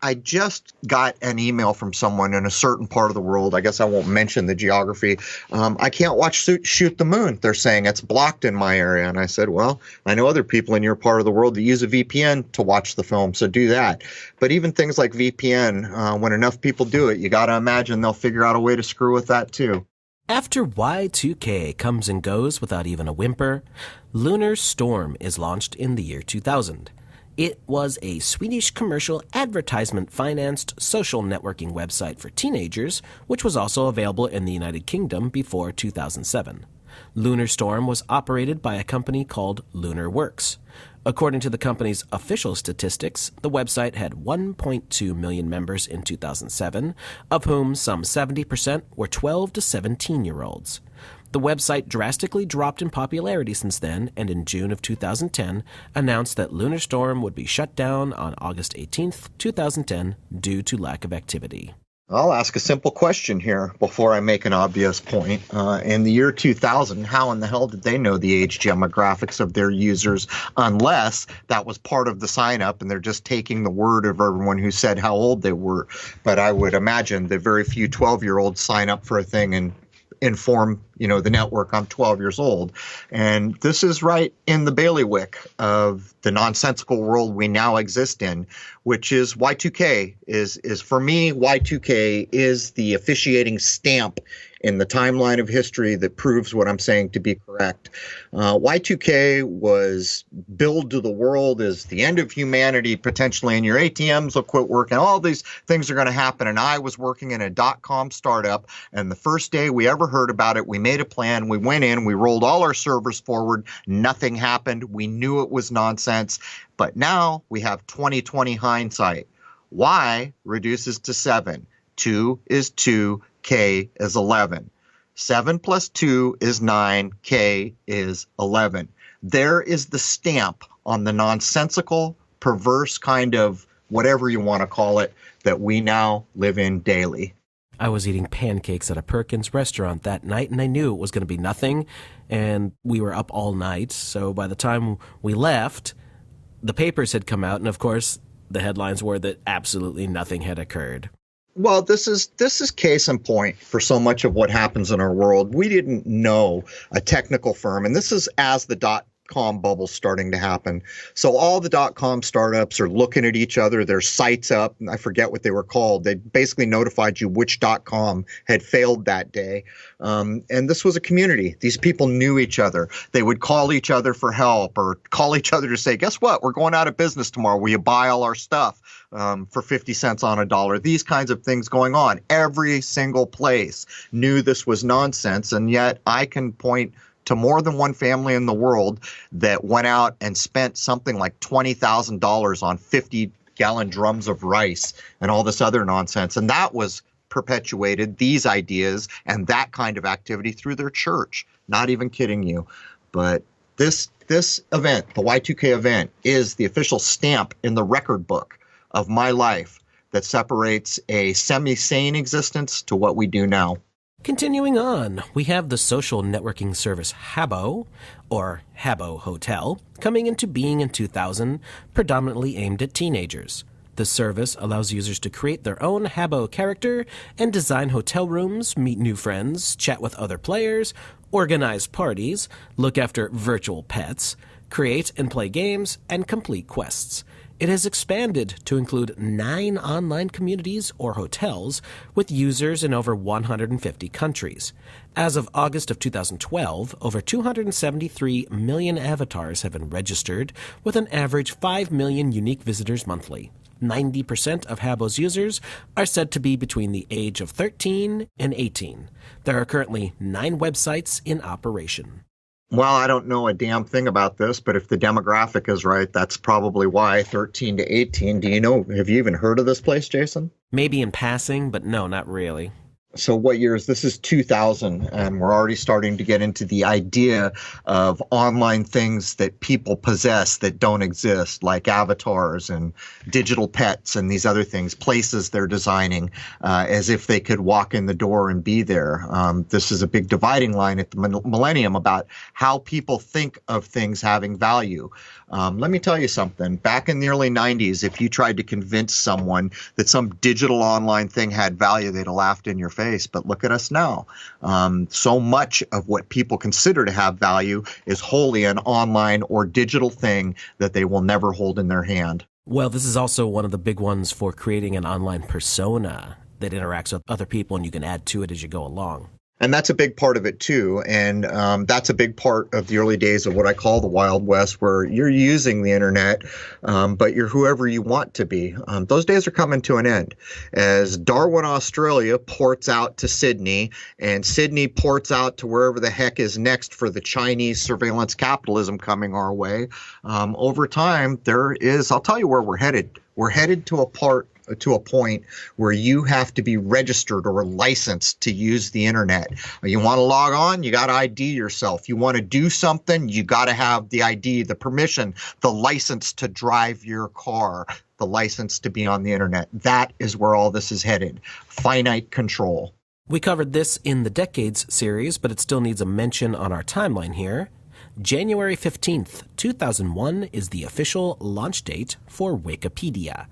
I just got an email from someone in a certain part of the world. I guess I won't mention the geography. I can't watch Shoot the Moon. They're saying it's blocked in my area. And I said, well, I know other people in your part of the world that use a VPN to watch the film, so do that. But even things like VPN, when enough people do it, you got to imagine they'll figure out a way to screw with that too. After Y2K comes and goes without even a whimper, Lunar Storm is launched in the year 2000. It was a Swedish commercial advertisement-financed social networking website for teenagers, which was also available in the United Kingdom before 2007. Lunar Storm was operated by a company called Lunar Works. According to the company's official statistics, the website had 1.2 million members in 2007, of whom some 70% were 12 to 17-year-olds. The website drastically dropped in popularity since then, and in June of 2010 announced that Lunar Storm would be shut down on August 18th, 2010, due to lack of activity. I'll ask a simple question here before I make an obvious point. In the year 2000, how in the hell did they know the age demographics of their users unless that was part of the sign up and they're just taking the word of everyone who said how old they were? But I would imagine that very few 12-year-olds sign up for a thing and inform, the network I'm 12 years old. And this is right in the bailiwick of the nonsensical world we now exist in, which is Y2K is for me, Y2K is the officiating stamp in the timeline of history that proves what I'm saying to be correct. Y2K was billed to the world as the end of humanity, potentially, and your ATMs will quit working. All these things are going to happen. And I was working in a .com startup, and the first day we ever heard about it, we made a plan. We went in, we rolled all our servers forward. Nothing happened. We knew it was nonsense. But now we have 2020 hindsight. Y reduces to 7. 2 is 2. K is 11. 7 plus 2 is 9. K is 11. There is the stamp on the nonsensical, perverse kind of whatever you want to call it that we now live in daily. I was eating pancakes at a Perkins restaurant that night, and I knew it was going to be nothing, and we were up all night. So by the time we left, the papers had come out, and of course, the headlines were that absolutely nothing had occurred. Well, this is case in point for so much of what happens in our world. We didn't know a technical firm, and this is as the dot-com bubble starting to happen. So all the dot-com startups are looking at each other, their sites up, and I forget what they were called. They basically notified you which dot-com had failed that day. And this was a community. These people knew each other. They would call each other for help or call each other to say, guess what? We're going out of business tomorrow. Will you buy all our stuff for 50 cents on a dollar? These kinds of things going on. Every single place knew this was nonsense. And yet I can point to more than one family in the world that went out and spent something like $20,000 on 50-gallon drums of rice and all this other nonsense. And that was perpetuated, these ideas and that kind of activity, through their church. Not even kidding you. But this event, the Y2K event, is the official stamp in the record book of my life that separates a semi-sane existence to what we do now. Continuing on, we have the social networking service Habbo, or Habbo Hotel, coming into being in 2000, predominantly aimed at teenagers. The service allows users to create their own Habbo character and design hotel rooms, meet new friends, chat with other players, organize parties, look after virtual pets, create and play games, and complete quests. It has expanded to include 9 online communities or hotels with users in over 150 countries. As of August of 2012, over 273 million avatars have been registered, with an average 5 million unique visitors monthly. 90% of Habbo's users are said to be between the age of 13 and 18. There are currently 9 websites in operation. Well, I don't know a damn thing about this, but if the demographic is right, that's probably why 13 to 18. Do you know, have you even heard of this place, Jason? Maybe in passing, but no, not really. So what year is this? Is 2000, and we're already starting to get into the idea of online things that people possess that don't exist, like avatars and digital pets and these other things, places they're designing as if they could walk in the door and be there. This is a big dividing line at the millennium about how people think of things having value. Let me tell you something. Back in the early 90s, if you tried to convince someone that some digital online thing had value, they'd have laughed in your face. But look at us now. So much of what people consider to have value is wholly an online or digital thing that they will never hold in their hand. Well, this is also one of the big ones for creating an online persona that interacts with other people, and you can add to it as you go along. And that's a big part of it, too. And that's a big part of the early days of what I call the Wild West, where you're using the internet, but you're whoever you want to be. Those days are coming to an end. As Darwin, Australia ports out to Sydney, and Sydney ports out to wherever the heck is next for the Chinese surveillance capitalism coming our way, over time, there is, I'll tell you where we're headed. We're headed to a point where you have to be registered or licensed to use the internet. You want to log on, you got to ID yourself. You want to do something, you got to have the ID, the permission, the license to drive your car, the license to be on the internet. That is where all this is headed. Finite control. We covered this in the Decades series, but it still needs a mention on our timeline here. January 15th, 2001 is the official launch date for Wikipedia.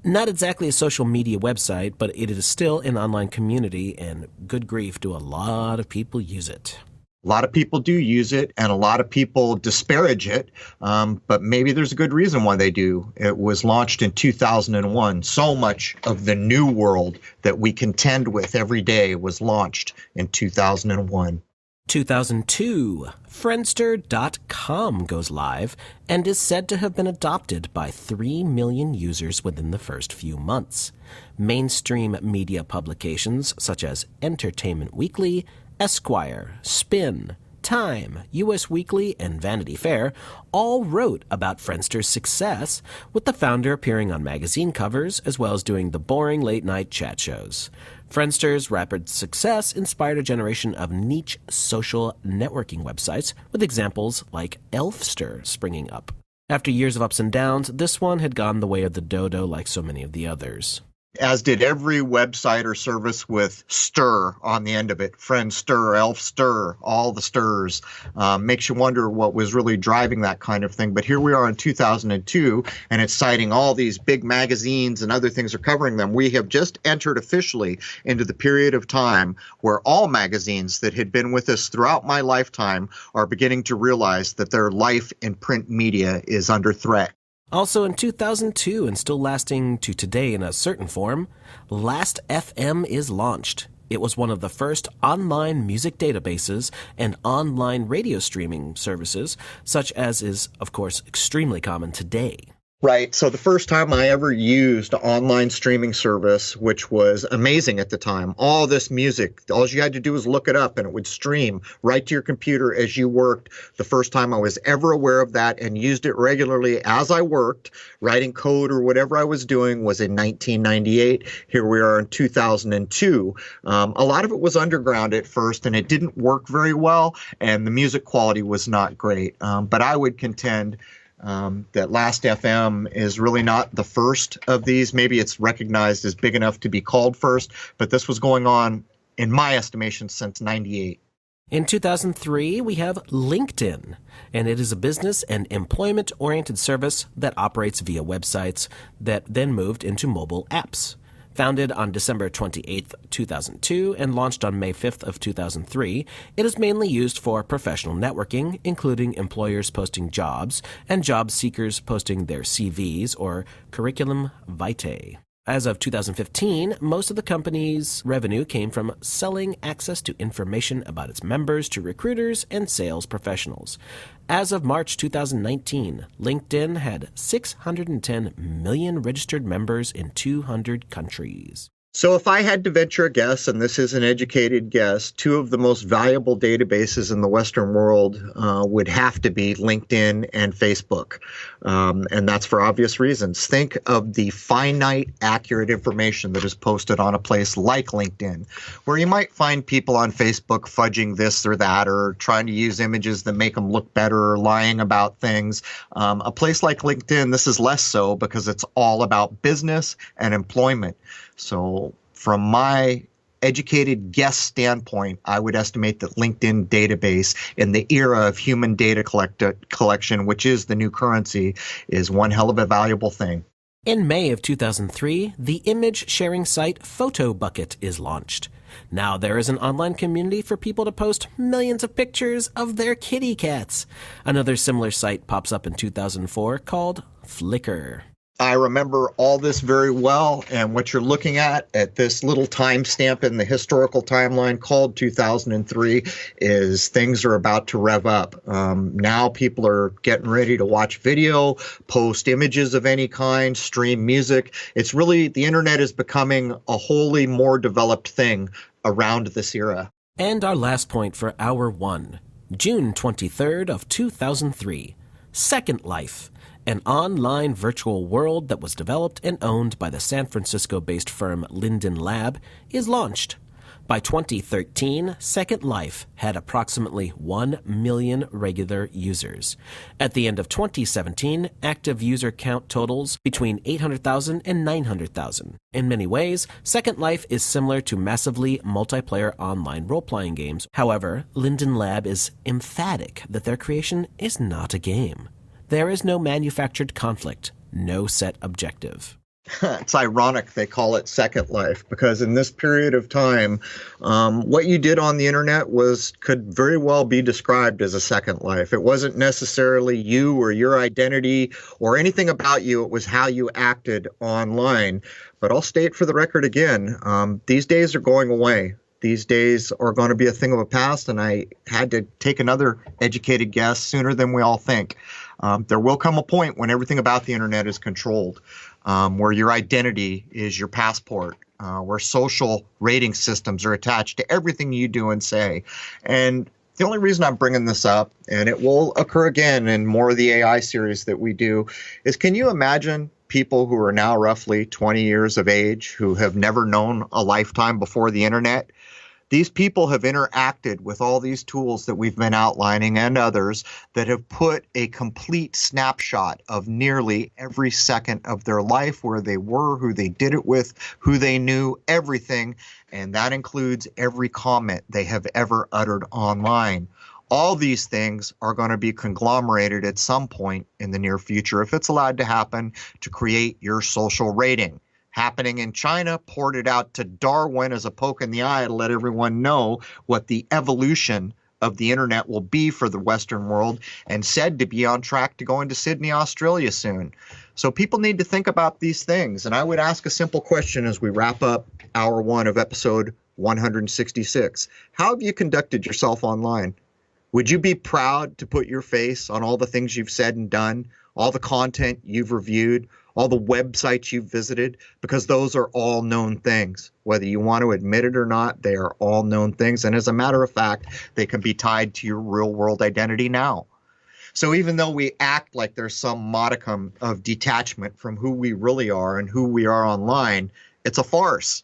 Not exactly a social media website, but it is still an online community, and good grief, do a lot of people use it. A lot of people do use it, and a lot of people disparage it, but maybe there's a good reason why they do. It was launched in 2001. So much of the new world that we contend with every day was launched in 2001. 2002, Friendster.com goes live and is said to have been adopted by 3 million users within the first few months. Mainstream media publications such as Entertainment Weekly, Esquire, Spin, Time, US Weekly, and Vanity Fair all wrote about Friendster's success, with the founder appearing on magazine covers as well as doing the boring late-night chat shows. Friendster's rapid success inspired a generation of niche social networking websites, with examples like Elfster springing up. After years of ups and downs, this one had gone the way of the dodo like so many of the others. as did every website or service with stir on the end of it. Friend stir, elf stir, all the stirs. Makes you wonder what was really driving that kind of thing. But here we are in 2002, and it's citing all these big magazines and other things are covering them. We have just entered officially into the period of time where all magazines that had been with us throughout my lifetime are beginning to realize that their life in print media is under threat. Also in 2002, and still lasting to today in a certain form, Last FM is launched. It was one of the first online music databases and online radio streaming services, such as is, of course, extremely common today. Right. So the first time I ever used online streaming service, which was amazing at the time, all this music, all you had to do was look it up and it would stream right to your computer as you worked. The first time I was ever aware of that and used it regularly as I worked, writing code or whatever I was doing, was in 1998. Here we are in 2002. A lot of it was underground at first and it didn't work very well and the music quality was not great. But I would contend that Last FM is really not the first of these. Maybe it's recognized as big enough to be called first, but this was going on, in my estimation, since 98. In 2003, we have LinkedIn, and it is a business and employment-oriented service that operates via websites that then moved into mobile apps. Founded on December 28, 2002, and launched on May 5th of 2003, it is mainly used for professional networking, including employers posting jobs and job seekers posting their CVs or curriculum vitae. As of 2015, most of the company's revenue came from selling access to information about its members to recruiters and sales professionals. As of March 2019, LinkedIn had 610 million registered members in 200 countries. So if I had to venture a guess, and this is an educated guess, two of the most valuable databases in the Western world would have to be LinkedIn and Facebook. And that's for obvious reasons. Think of the finite, accurate information that is posted on a place like LinkedIn, where you might find people on Facebook fudging this or that, or trying to use images that make them look better, or lying about things. A place like LinkedIn, this is less so because it's all about business and employment. So from my educated guess standpoint, I would estimate that LinkedIn database in the era of human data collection, which is the new currency, is one hell of a valuable thing. In May of 2003, the image sharing site PhotoBucket is launched. Now there is an online community for people to post millions of pictures of their kitty cats. Another similar site pops up in 2004 called Flickr. I remember all this very well, and what you're looking at this little timestamp in the historical timeline called 2003 is things are about to rev up. Now people are getting ready to watch video, post images of any kind, stream music. It's really, the internet is becoming a wholly more developed thing around this era. And our last point for Hour 1, June 23rd of 2003, Second Life, an online virtual world that was developed and owned by the San Francisco-based firm Linden Lab, is launched. By 2013, Second Life had approximately 1 million regular users. At the end of 2017, active user count totals between 800,000 and 900,000. In many ways, Second Life is similar to massively multiplayer online role-playing games. However, Linden Lab is emphatic that their creation is not a game. There is no manufactured conflict, no set objective. It's ironic they call it Second Life, because in this period of time, what you did on the internet could very well be described as a second life. It wasn't necessarily you or your identity or anything about you. It was how you acted online. But I'll state for the record again, these days are going away. These days are going to be a thing of the past, and I had to take another educated guess sooner than we all think. There will come a point when everything about the internet is controlled, where your identity is your passport, where social rating systems are attached to everything you do and say. And the only reason I'm bringing this up, and it will occur again in more of the AI series that we do, is can you imagine people who are now roughly 20 years of age who have never known a lifetime before the internet? These people have interacted with all these tools that we've been outlining and others that have put a complete snapshot of nearly every second of their life, where they were, who they did it with, who they knew, everything. And that includes every comment they have ever uttered online. All these things are going to be conglomerated at some point in the near future, if it's allowed to happen, to create your social rating. Happening in China, ported out to Darwin as a poke in the eye to let everyone know what the evolution of the internet will be for the Western world, and said to be on track to go into Sydney, Australia soon. So people need to think about these things. And I would ask a simple question as we wrap up hour one of episode 166. How have you conducted yourself online? Would you be proud to put your face on all the things you've said and done, all the content you've reviewed, all the websites you've visited? Because those are all known things. Whether you want to admit it or not, they are all known things. And as a matter of fact, they can be tied to your real world identity now. So even though we act like there's some modicum of detachment from who we really are and who we are online, it's a farce.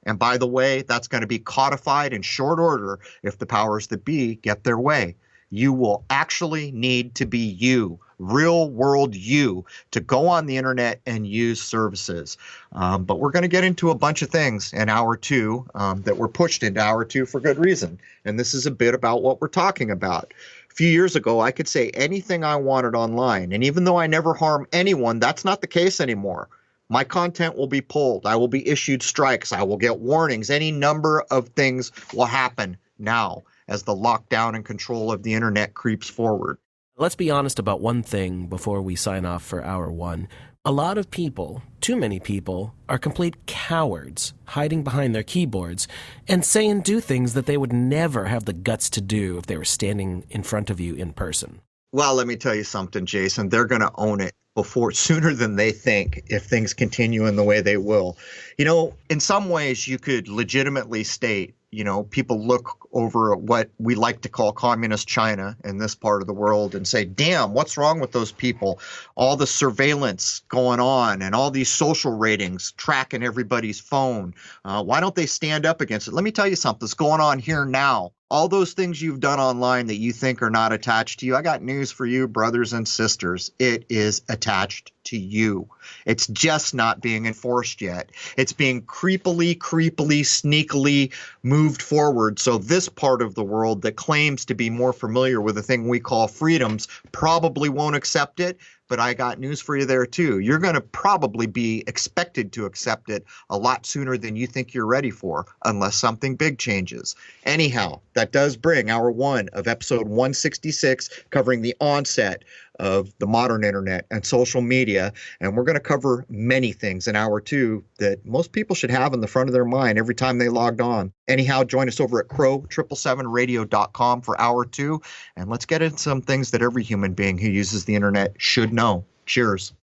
And by the way, that's going to be codified in short order if the powers that be get their way. You will actually need to be you, real world you, to go on the internet and use services. But we're going to get into a bunch of things in hour two that were pushed into hour two for good reason. And this is a bit about what we're talking about. A few years ago, I could say anything I wanted online. And even though I never harm anyone, that's not the case anymore. My content will be pulled. I will be issued strikes. I will get warnings. Any number of things will happen now as the lockdown and control of the internet creeps forward. Let's be honest about one thing before we sign off for hour one. A lot of people, too many people, are complete cowards, hiding behind their keyboards and say and do things that they would never have the guts to do if they were standing in front of you in person. Well, let me tell you something, Jason. They're going to own it sooner than they think, if things continue in the way they will. You know, in some ways, you could legitimately state, people look over at what we like to call communist China in this part of the world and say, damn, what's wrong with those people? All the surveillance going on and all these social ratings tracking everybody's phone. Why don't they stand up against it? Let me tell you something's going on here now. All those things you've done online that you think are not attached to you, I got news for you, brothers and sisters. It is attached to you. It's just not being enforced yet. It's being creepily, sneakily moved forward. So this part of the world that claims to be more familiar with the thing we call freedoms probably won't accept it. But I got news for you there, too. You're going to probably be expected to accept it a lot sooner than you think you're ready for, unless something big changes. Anyhow, that does bring hour one of episode 166, covering the onset of the modern internet and social media. And we're going to cover many things in hour two that most people should have in the front of their mind every time they logged on. Anyhow, join us over at crow777radio.com for hour two. And let's get into some things that every human being who uses the internet should know. Cheers.